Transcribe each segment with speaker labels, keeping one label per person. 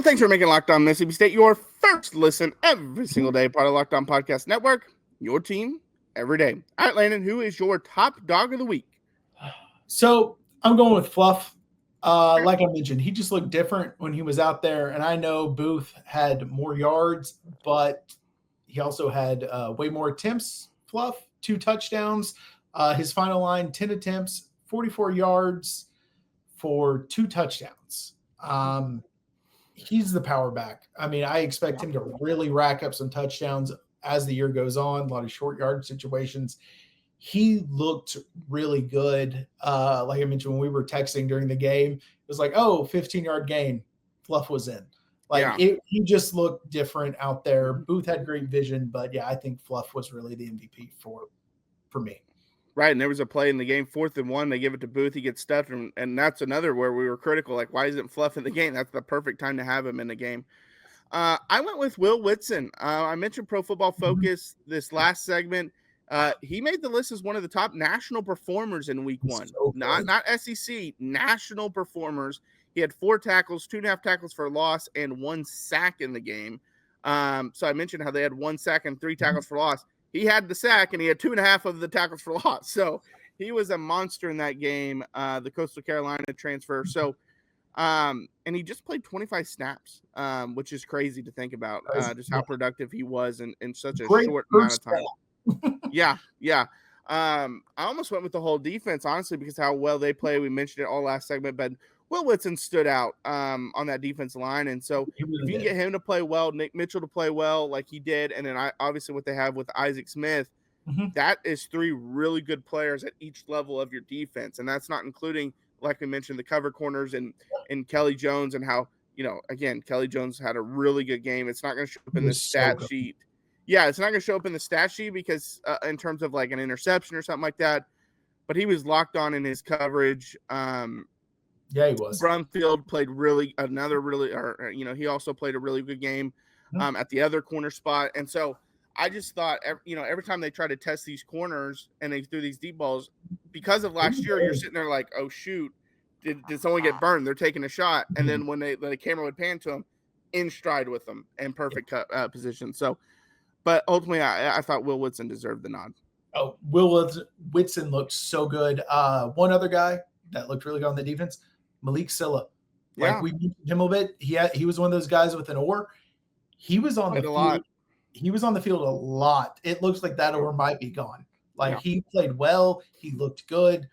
Speaker 1: thanks for making Locked On Mississippi State your first listen every single day, part of Locked On Podcast Network, your team every day. All right, Landon, who is your top dog of the week?
Speaker 2: So I'm going with Fluff. Like I mentioned, he just looked different when he was out there. And I know Booth had more yards, but he also had way more attempts. Fluff, 2 touchdowns. His final line, 10 attempts, 44 yards for 2 touchdowns. He's the power back. I mean, I expect him to really rack up some touchdowns as the year goes on, a lot of short yard situations. He looked really good. Like I mentioned, when we were texting during the game, it was like, 15-yard gain. Fluff was in. He just looked different out there. Booth had great vision, but yeah, I think Fluff was really the MVP for me.
Speaker 1: Right, and there was a play in the game, 4th and 1. They give it to Booth. He gets stuffed, and that's another where we were critical. Like, why isn't Fluff in the game? That's the perfect time to have him in the game. I went with Will Whitson. I mentioned Pro Football Focus this last segment. He made the list as one of the top national performers in week 1. So not SEC, national performers. He had 4 tackles, 2.5 tackles for loss, and 1 sack in the game. So I mentioned how they had 1 sack and 3 tackles for loss. He had the sack, and he had 2.5 of the tackles for loss. So he was a monster in that game, the Coastal Carolina transfer. So, and he just played 25 snaps, which is crazy to think about, just how productive he was in such a short amount of time. Yeah. I almost went with the whole defense, honestly, because how well they play. We mentioned it all last segment, but Will Whitson stood out on that defense line. And so if you can get him to play well, Nick Mitchell to play well like he did, and then obviously what they have with Isaac Smith, that is 3 really good players at each level of your defense. And that's not including, like we mentioned, the cover corners and Kelly Jones, and how, again, Kelly Jones had a really good game. It's not going to show up in the stat sheet. Yeah, it's not going to show up in the stat sheet because in terms of like an interception or something like that, but he was locked on in his coverage.
Speaker 2: Yeah, he was.
Speaker 1: Brumfield played he also played a really good game at the other corner spot. And so I just thought, every time they try to test these corners and they threw these deep balls, because of last year, you're sitting there like, oh, shoot, did someone get burned? They're taking a shot. And then when the camera would pan to them, in stride with them in perfect position. So, but ultimately, I thought Will Whitson deserved the nod.
Speaker 2: Oh, Will Whitson looked so good. One other guy that looked really good on the defense, Malik Silla. We mentioned him a bit. He was one of those guys with an oar. He was on the field. He was on the field a lot. It looks like that oar might be gone. He played well. He looked good.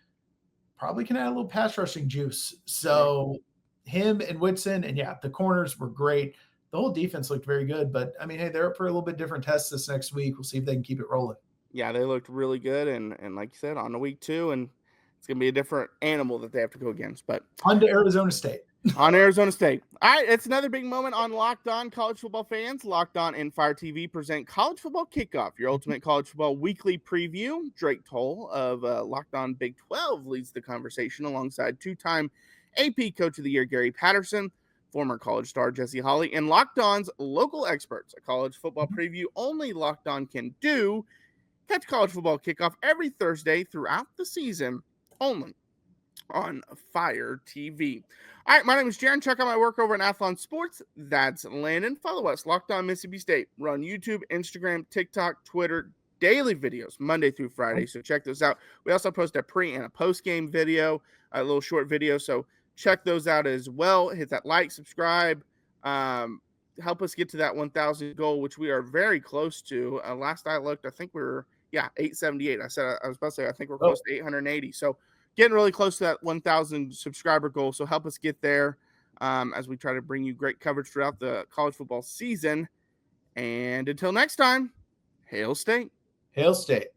Speaker 2: Probably can add a little pass rushing juice. So him and Whitson, and the corners were great. The whole defense looked very good. But I mean, hey, they're up for a little bit different tests this next week. We'll see if they can keep it rolling.
Speaker 1: Yeah, they looked really good, and like you said, on to week 2, and it's going to be a different animal that they have to go against. But
Speaker 2: on to Arizona State.
Speaker 1: On Arizona State. All right, it's another big moment on Locked On college football fans. Locked On and Fire TV present College Football Kickoff, your ultimate college football weekly preview. Drake Toll of Locked On Big 12 leads the conversation alongside 2-time AP Coach of the Year Gary Patterson, former college star Jesse Holley, and Locked On's local experts. A college football preview only Locked On can do. Catch College Football Kickoff every Thursday throughout the season, only on Fire TV. All right, my name is Jaron. Check out my work over at Athlon Sports. That's Landon. Follow us, Locked On Mississippi State. We're on YouTube, Instagram, TikTok, Twitter, daily videos, Monday through Friday. So check those out. We also post a pre and a post-game video, a little short video. So check those out as well. Hit that like, subscribe. Help us get to that 1,000 goal, which we are very close to. Last I looked, I think we were, 878. I was about to say, I think we're close to 880. So getting really close to that 1,000 subscriber goal. So help us get there as we try to bring you great coverage throughout the college football season. And until next time, Hail State.
Speaker 2: Hail State.